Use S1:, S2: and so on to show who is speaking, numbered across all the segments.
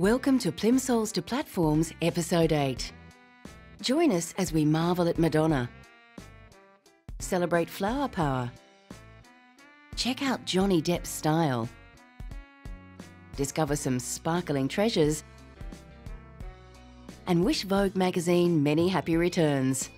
S1: Welcome to Plimsolls to Platforms, Episode 8. Join us as we marvel at Madonna, celebrate flower power, check out Johnny Depp's style, discover some sparkling treasures, and wish Vogue magazine many happy returns.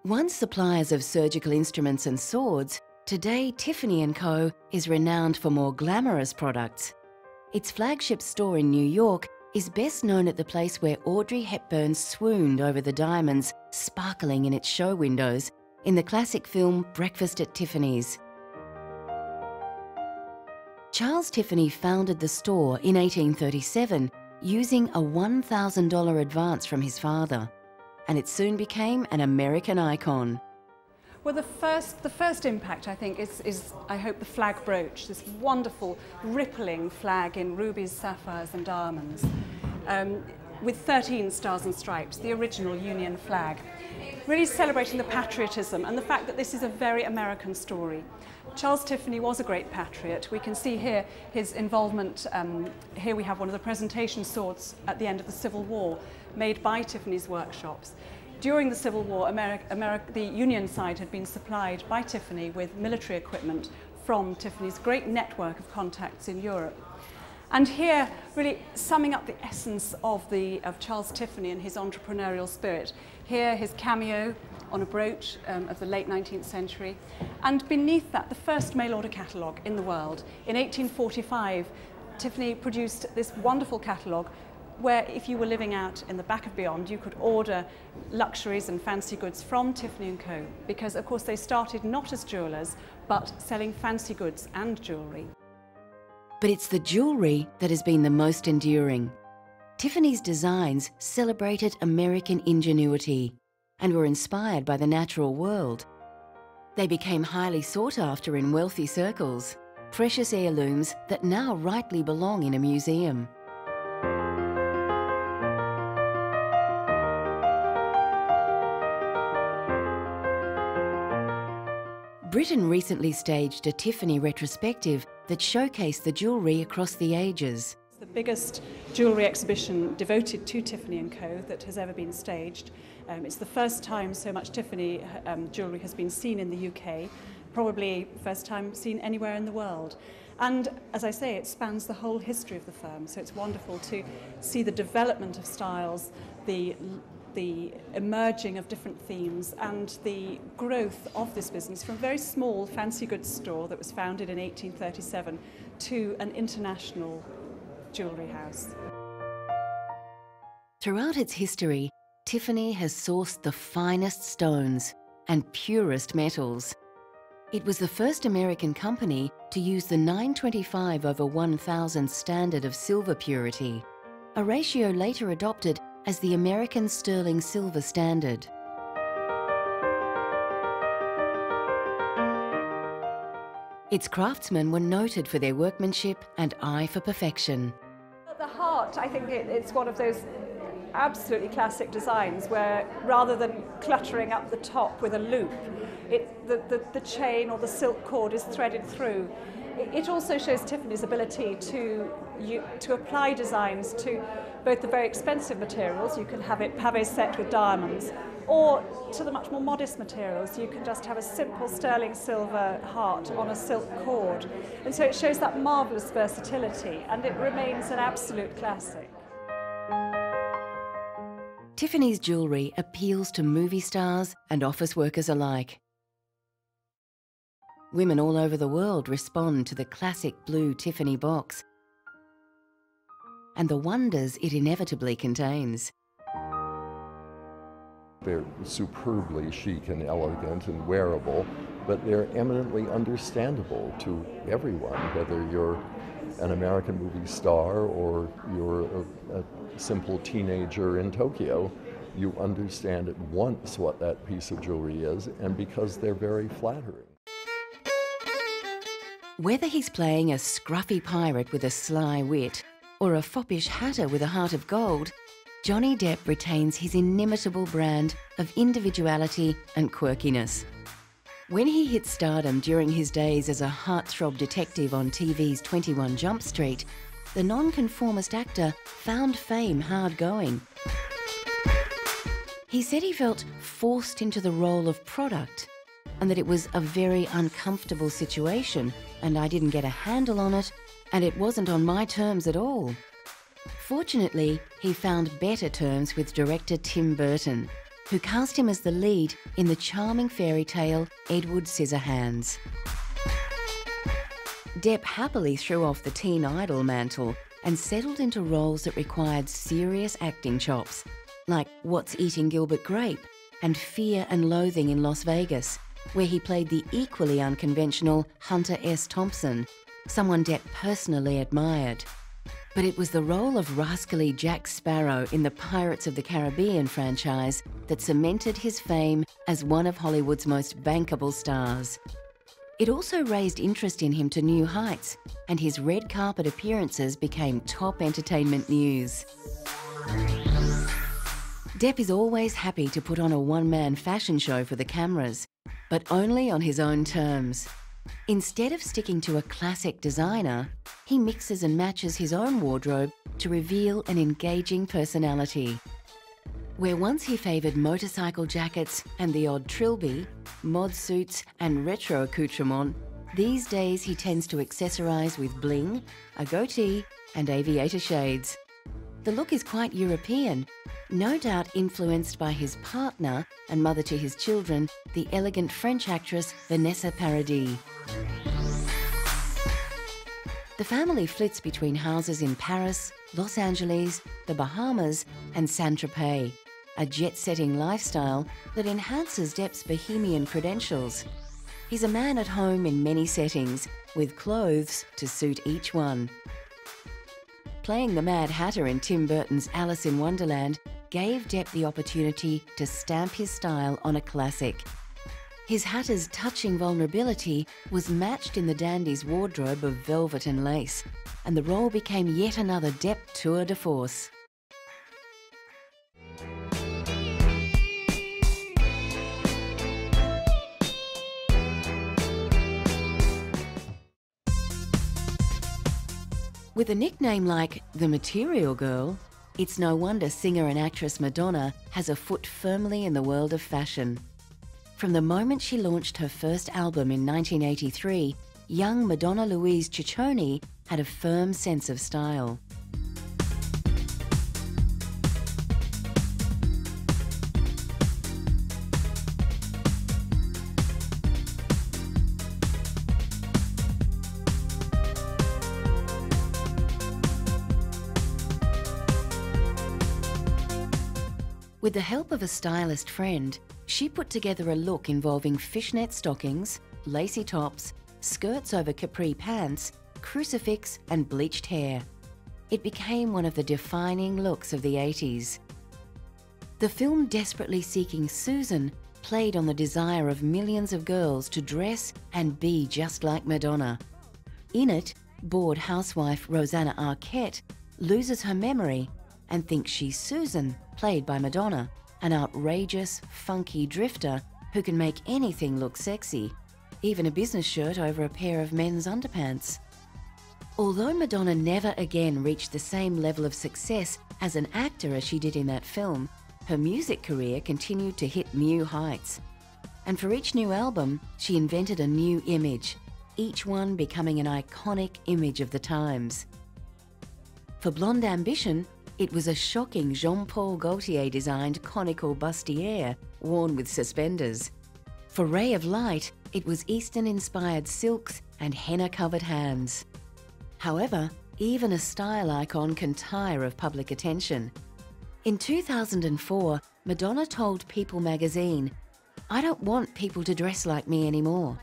S1: Once suppliers of surgical instruments and swords, today Tiffany & Co. is renowned for more glamorous products. Its flagship store in New York is best known at the place where Audrey Hepburn swooned over the diamonds sparkling in its show windows in the classic film Breakfast at Tiffany's. Charles Tiffany founded the store in 1837 using a $1,000 advance from his father, and it soon became an American icon.
S2: Well, the first impact, I think, is I hope, the flag brooch, this wonderful rippling flag in rubies, sapphires and diamonds, with 13 stars and stripes, the original Union flag, really celebrating the patriotism and the fact that this is a very American story. Charles Tiffany was a great patriot. We can see here his involvement. Here we have one of the presentation swords at the end of the Civil War, made by Tiffany's workshops. During the Civil War, the Union side had been supplied by Tiffany with military equipment from Tiffany's great network of contacts in Europe. And here, really summing up the essence of Charles Tiffany and his entrepreneurial spirit. Here, his cameo on a brooch of the late 19th century. And beneath that, the first mail-order catalogue in the world. In 1845, Tiffany produced this wonderful catalogue where, if you were living out in the back of beyond, you could order luxuries and fancy goods from Tiffany & Co. Because, of course, they started not as jewellers, but selling fancy goods and jewellery.
S1: But it's the jewellery that has been the most enduring. Tiffany's designs celebrated American ingenuity and were inspired by the natural world. They became highly sought after in wealthy circles, precious heirlooms that now rightly belong in a museum. Britain recently staged a Tiffany retrospective that showcased the jewellery across the ages.
S2: It's the biggest jewellery exhibition devoted to Tiffany & Co. that has ever been staged. It's the first time so much Tiffany jewellery has been seen in the UK, probably first time seen anywhere in the world. And as I say, it spans the whole history of the firm, so it's wonderful to see the development of styles, the emerging of different themes and the growth of this business from a very small fancy goods store that was founded in 1837 to an international jewellery house.
S1: Throughout its history, Tiffany has sourced the finest stones and purest metals. It was the first American company to use the 925/1000 standard of silver purity, a ratio later adopted as the American sterling silver standard. Its craftsmen were noted for their workmanship and eye for perfection.
S2: At the heart, I think it's one of those absolutely classic designs where, rather than cluttering up the top with a loop, the chain or the silk cord is threaded through. It also shows Tiffany's ability to apply designs to both the very expensive materials, you can have a set with diamonds, or to the much more modest materials, you can just have a simple sterling silver heart on a silk cord. And so it shows that marvellous versatility, and it remains an absolute classic.
S1: Tiffany's jewellery appeals to movie stars and office workers alike. Women all over the world respond to the classic blue Tiffany box and the wonders it inevitably contains.
S3: They're superbly chic and elegant and wearable, but they're eminently understandable to everyone, whether you're an American movie star or you're a simple teenager in Tokyo. You understand at once what that piece of jewelry is, and because they're very flattering.
S1: Whether he's playing a scruffy pirate with a sly wit or a foppish hatter with a heart of gold, Johnny Depp retains his inimitable brand of individuality and quirkiness. When he hit stardom during his days as a heartthrob detective on TV's 21 Jump Street, the nonconformist actor found fame hard-going. He said he felt forced into the role of product and that it was a very uncomfortable situation and I didn't get a handle on it and it wasn't on my terms at all. Fortunately, he found better terms with director Tim Burton, who cast him as the lead in the charming fairy tale Edward Scissorhands. Depp happily threw off the teen idol mantle and settled into roles that required serious acting chops, like What's Eating Gilbert Grape and Fear and Loathing in Las Vegas, where he played the equally unconventional Hunter S. Thompson, someone Depp personally admired. But it was the role of rascally Jack Sparrow in the Pirates of the Caribbean franchise that cemented his fame as one of Hollywood's most bankable stars. It also raised interest in him to new heights, and his red carpet appearances became top entertainment news. Depp is always happy to put on a one-man fashion show for the cameras, but only on his own terms. Instead of sticking to a classic designer, he mixes and matches his own wardrobe to reveal an engaging personality. Where once he favoured motorcycle jackets and the odd trilby, mod suits and retro accoutrement, these days he tends to accessorise with bling, a goatee and aviator shades. The look is quite European, no doubt influenced by his partner and mother to his children, the elegant French actress Vanessa Paradis. The family flits between houses in Paris, Los Angeles, the Bahamas and Saint-Tropez, a jet-setting lifestyle that enhances Depp's bohemian credentials. He's a man at home in many settings, with clothes to suit each one. Playing the Mad Hatter in Tim Burton's Alice in Wonderland gave Depp the opportunity to stamp his style on a classic. His hatter's touching vulnerability was matched in the dandy's wardrobe of velvet and lace, and the role became yet another Depp tour de force. With a nickname like the Material Girl, it's no wonder singer and actress Madonna has a foot firmly in the world of fashion. From the moment she launched her first album in 1983, young Madonna Louise Ciccione had a firm sense of style. With the help of a stylist friend, she put together a look involving fishnet stockings, lacy tops, skirts over capri pants, crucifix and bleached hair. It became one of the defining looks of the 80s. The film Desperately Seeking Susan played on the desire of millions of girls to dress and be just like Madonna. In it, bored housewife Rosanna Arquette loses her memory and thinks she's Susan, played by Madonna, an outrageous, funky drifter who can make anything look sexy, even a business shirt over a pair of men's underpants. Although Madonna never again reached the same level of success as an actor as she did in that film, her music career continued to hit new heights. And for each new album, she invented a new image, each one becoming an iconic image of the times. For Blonde Ambition, it was a shocking Jean-Paul Gaultier-designed conical bustier worn with suspenders. For Ray of Light, it was Eastern-inspired silks and henna-covered hands. However, even a style icon can tire of public attention. In 2004, Madonna told People magazine, "I don't want people to dress like me anymore."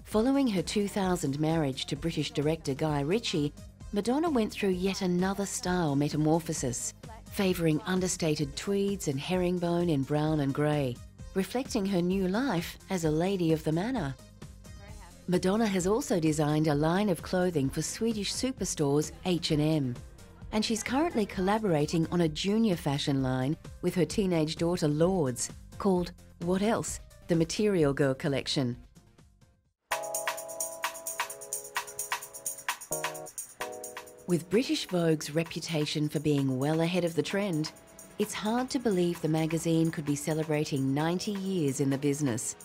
S1: Following her 2000 marriage to British director Guy Ritchie, Madonna went through yet another style metamorphosis, favouring understated tweeds and herringbone in brown and grey, reflecting her new life as a lady of the manor. Madonna has also designed a line of clothing for Swedish superstores H&M, and she's currently collaborating on a junior fashion line with her teenage daughter Lourdes, called What Else? The Material Girl collection. With British Vogue's reputation for being well ahead of the trend, it's hard to believe the magazine could be celebrating 90 years in the business.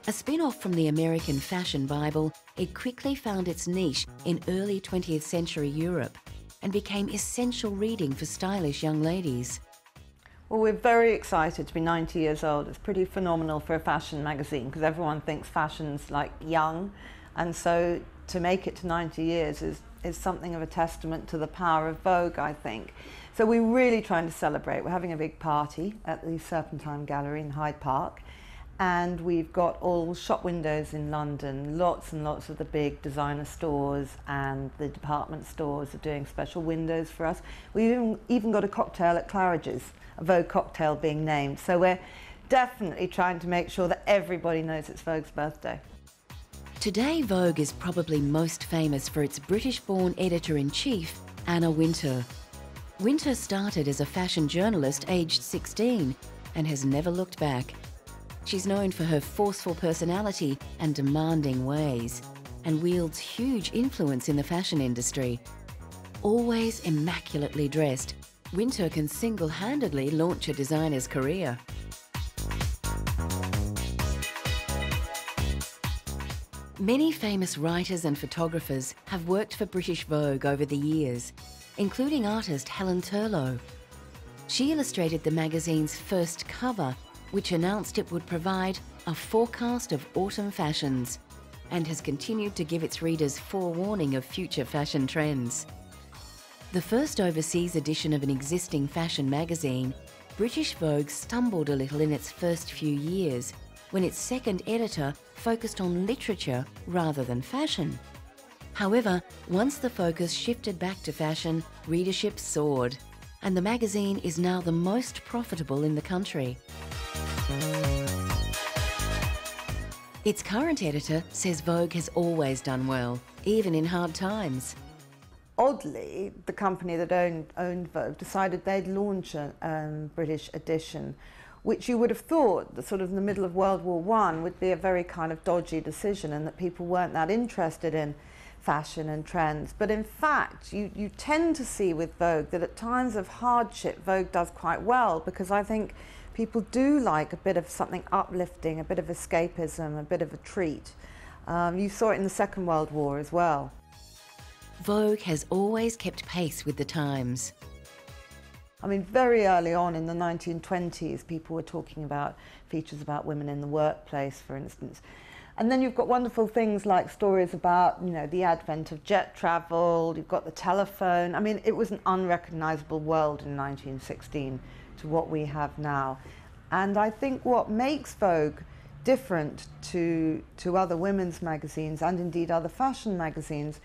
S1: A spin-off from the American fashion Bible, it quickly found its niche in early 20th century Europe and became essential reading for stylish young ladies.
S4: Well, we're very excited to be 90 years old. It's pretty phenomenal for a fashion magazine because everyone thinks fashion's like young, and so to make it to 90 years is something of a testament to the power of Vogue, I think. So we're really trying to celebrate. We're having a big party at the Serpentine Gallery in Hyde Park, and we've got all shop windows in London. Lots and lots of the big designer stores and the department stores are doing special windows for us. We've even got a cocktail at Claridge's, a Vogue cocktail being named. So we're definitely trying to make sure that everybody knows it's Vogue's birthday.
S1: Today, Vogue is probably most famous for its British-born editor-in-chief, Anna Wintour. Wintour started as a fashion journalist aged 16 and has never looked back. She's known for her forceful personality and demanding ways, and wields huge influence in the fashion industry. Always immaculately dressed, Wintour can single-handedly launch a designer's career. Many famous writers and photographers have worked for British Vogue over the years, including artist Helen Turlow. She illustrated the magazine's first cover, which announced it would provide a forecast of autumn fashions, and has continued to give its readers forewarning of future fashion trends. The first overseas edition of an existing fashion magazine, British Vogue stumbled a little in its first few years, when its second editor focused on literature rather than fashion. However, once the focus shifted back to fashion, readership soared, and the magazine is now the most profitable in the country. Its current editor says Vogue has always done well, even in hard times.
S4: Oddly, the company that owned Vogue decided they'd launch a British edition, which you would have thought, that sort of in the middle of World War I, would be a very kind of dodgy decision, and that people weren't that interested in fashion and trends. But in fact, you tend to see with Vogue that at times of hardship, Vogue does quite well, because I think people do like a bit of something uplifting, a bit of escapism, a bit of a treat. You saw it in the Second World War as well.
S1: Vogue has always kept pace with the times.
S4: I mean, very early on in the 1920s, people were talking about features about women in the workplace, for instance. And then you've got wonderful things like stories about, you know, the advent of jet travel, you've got the telephone. I mean, it was an unrecognizable world in 1916 to what we have now. And I think what makes Vogue different to other women's magazines, and indeed other fashion magazines,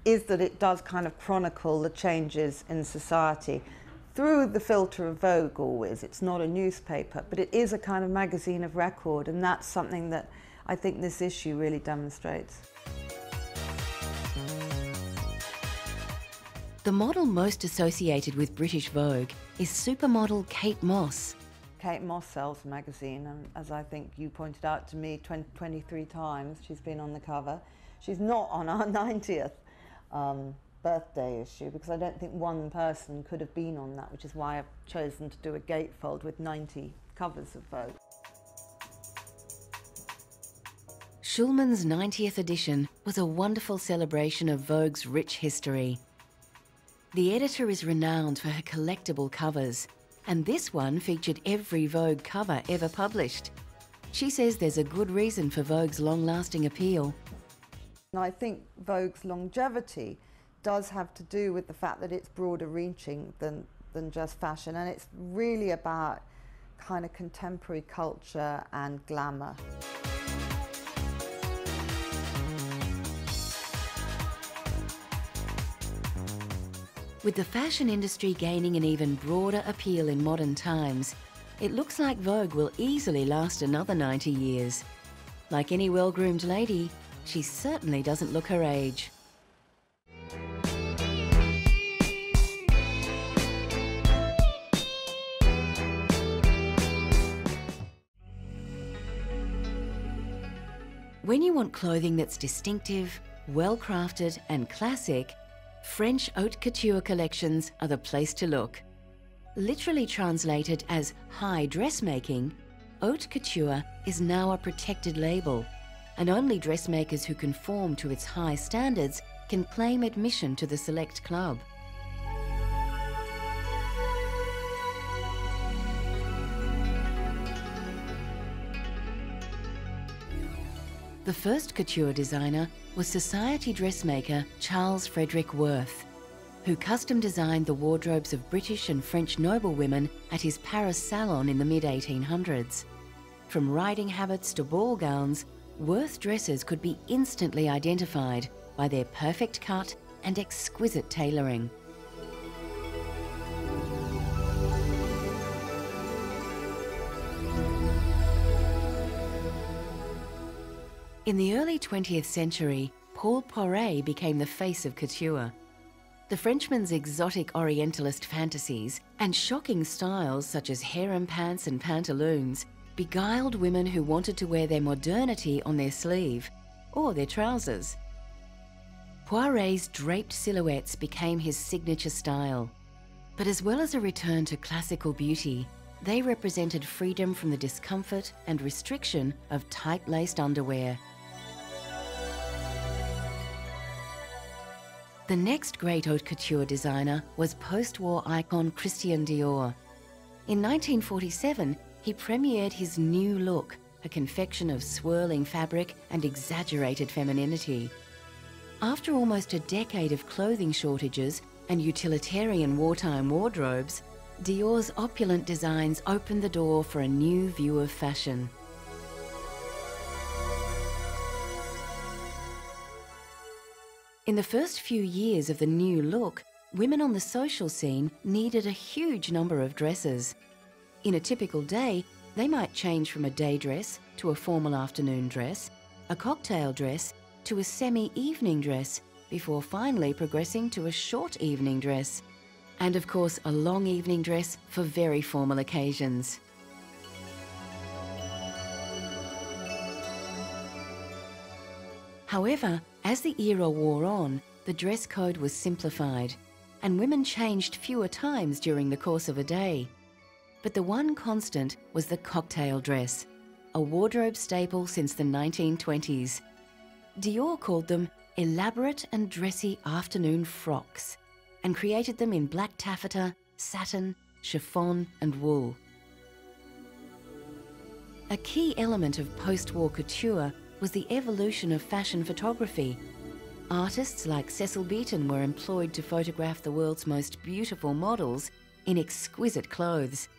S4: is that it does kind of chronicle the changes in society through the filter of Vogue always. It's not a newspaper, but it is a kind of magazine of record, and that's something that I think this issue really demonstrates.
S1: The model most associated with British Vogue is supermodel Kate Moss.
S4: Kate Moss sells the magazine, and as I think you pointed out to me 23 times, she's been on the cover. She's not on our 90th birthday issue, because I don't think one person could have been on that, which is why I've chosen to do a gatefold with 90 covers of Vogue.
S1: Schulman's 90th edition was a wonderful celebration of Vogue's rich history. The editor is renowned for her collectible covers, and this one featured every Vogue cover ever published. She says there's a good reason for Vogue's long-lasting appeal.
S4: And I think Vogue's longevity does have to do with the fact that it's broader reaching than just fashion, and it's really about kind of contemporary culture and glamour.
S1: With the fashion industry gaining an even broader appeal in modern times, it looks like Vogue will easily last another 90 years. Like any well-groomed lady, she certainly doesn't look her age. When you want clothing that's distinctive, well-crafted and classic, French haute couture collections are the place to look. Literally translated as high dressmaking, haute couture is now a protected label, and only dressmakers who conform to its high standards can claim admission to the select club. The first couture designer was society dressmaker Charles Frederick Worth, who custom designed the wardrobes of British and French noblewomen at his Paris salon in the mid-1800s. From riding habits to ball gowns, Worth dresses could be instantly identified by their perfect cut and exquisite tailoring. In the early 20th century, Paul Poiret became the face of couture. The Frenchman's exotic Orientalist fantasies and shocking styles such as harem pants and pantaloons beguiled women who wanted to wear their modernity on their sleeve or their trousers. Poiret's draped silhouettes became his signature style. But as well as a return to classical beauty, they represented freedom from the discomfort and restriction of tight-laced underwear. The next great haute couture designer was post-war icon Christian Dior. In 1947, he premiered his new look, a confection of swirling fabric and exaggerated femininity. After almost a decade of clothing shortages and utilitarian wartime wardrobes, Dior's opulent designs opened the door for a new view of fashion. In the first few years of the new look, women on the social scene needed a huge number of dresses. In a typical day, they might change from a day dress to a formal afternoon dress, a cocktail dress to a semi-evening dress, before finally progressing to a short evening dress. And of course, a long evening dress for very formal occasions. However, as the era wore on, the dress code was simplified, and women changed fewer times during the course of a day. But the one constant was the cocktail dress, a wardrobe staple since the 1920s. Dior called them elaborate and dressy afternoon frocks, and created them in black taffeta, satin, chiffon and wool. A key element of post-war couture was the evolution of fashion photography. Artists like Cecil Beaton were employed to photograph the world's most beautiful models in exquisite clothes,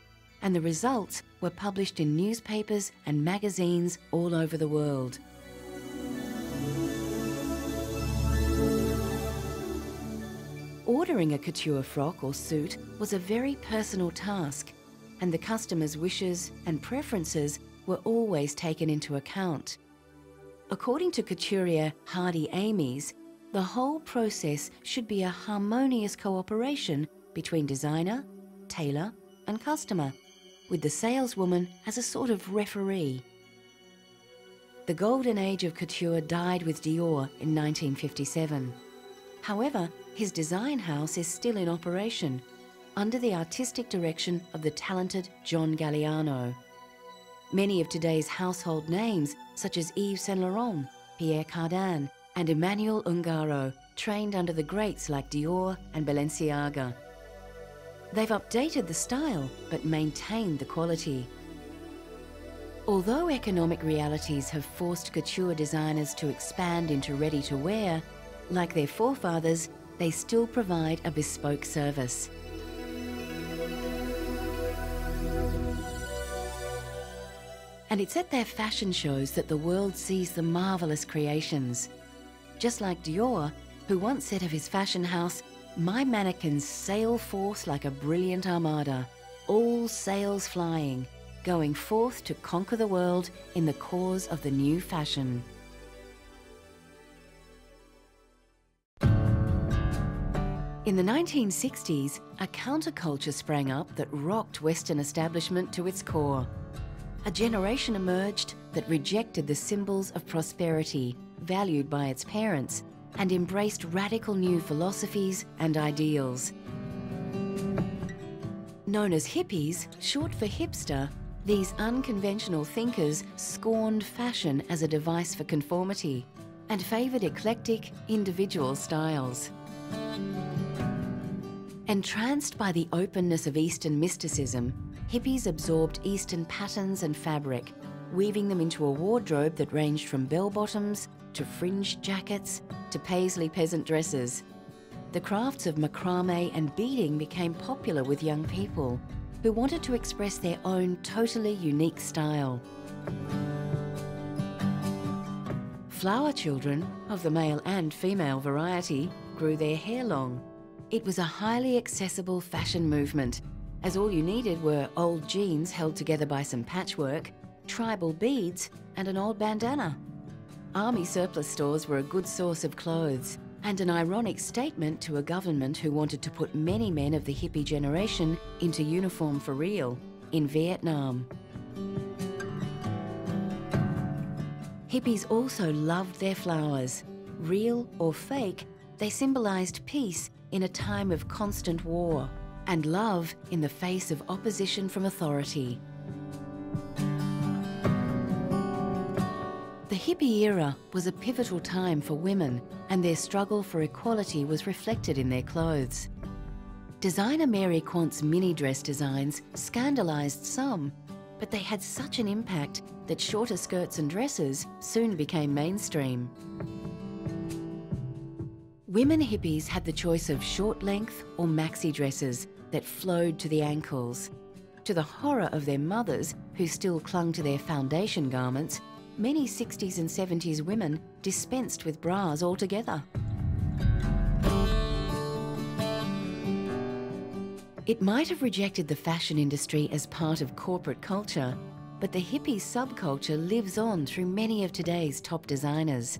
S1: and the results were published in newspapers and magazines all over the world. Ordering a couture frock or suit was a very personal task, and the customer's wishes and preferences were always taken into account. According to couturier Hardy Amies, the whole process should be a harmonious cooperation between designer, tailor and customer, with the saleswoman as a sort of referee. The golden age of couture died with Dior in 1957. However, his design house is still in operation, under the artistic direction of the talented John Galliano. Many of today's household names, such as Yves Saint Laurent, Pierre Cardin, and Emmanuel Ungaro, trained under the greats like Dior and Balenciaga. They've updated the style, but maintained the quality. Although economic realities have forced couture designers to expand into ready-to-wear, like their forefathers, they still provide a bespoke service. And it's at their fashion shows that the world sees the marvelous creations. Just like Dior, who once said of his fashion house, "My mannequins sail forth like a brilliant armada, all sails flying, going forth to conquer the world in the cause of the new fashion." In the 1960s, a counterculture sprang up that rocked Western establishment to its core. a generation emerged that rejected the symbols of prosperity valued by its parents and embraced radical new philosophies and ideals. Known as hippies, short for hipster, these unconventional thinkers scorned fashion as a device for conformity and favoured eclectic, individual styles. Entranced by the openness of Eastern mysticism, hippies absorbed Eastern patterns and fabric, weaving them into a wardrobe that ranged from bell-bottoms to fringed jackets to paisley peasant dresses. The crafts of macrame and beading became popular with young people who wanted to express their own totally unique style. Flower children, of the male and female variety, grew their hair long. It was a highly accessible fashion movement, as all you needed were old jeans held together by some patchwork, tribal beads, and an old bandana. Army surplus stores were a good source of clothes, and an ironic statement to a government who wanted to put many men of the hippie generation into uniform for real in Vietnam. Hippies also loved their flowers. Real or fake, they symbolised peace in a time of constant war and love in the face of opposition from authority. The hippie era was a pivotal time for women, and their struggle for equality was reflected in their clothes. Designer Mary Quant's mini dress designs scandalised some, but they had such an impact that shorter skirts and dresses soon became mainstream. Women hippies had the choice of short length or maxi dresses that flowed to the ankles. To the horror of their mothers, who still clung to their foundation garments, many 60s and 70s women dispensed with bras altogether. It might have rejected the fashion industry as part of corporate culture, but the hippie subculture lives on through many of today's top designers.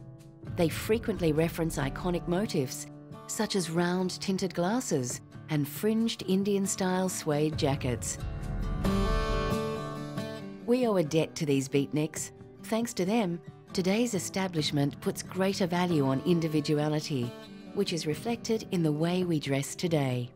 S1: They frequently reference iconic motifs, such as round tinted glasses and fringed Indian-style suede jackets. We owe a debt to these beatniks. Thanks to them, today's establishment puts greater value on individuality, which is reflected in the way we dress today.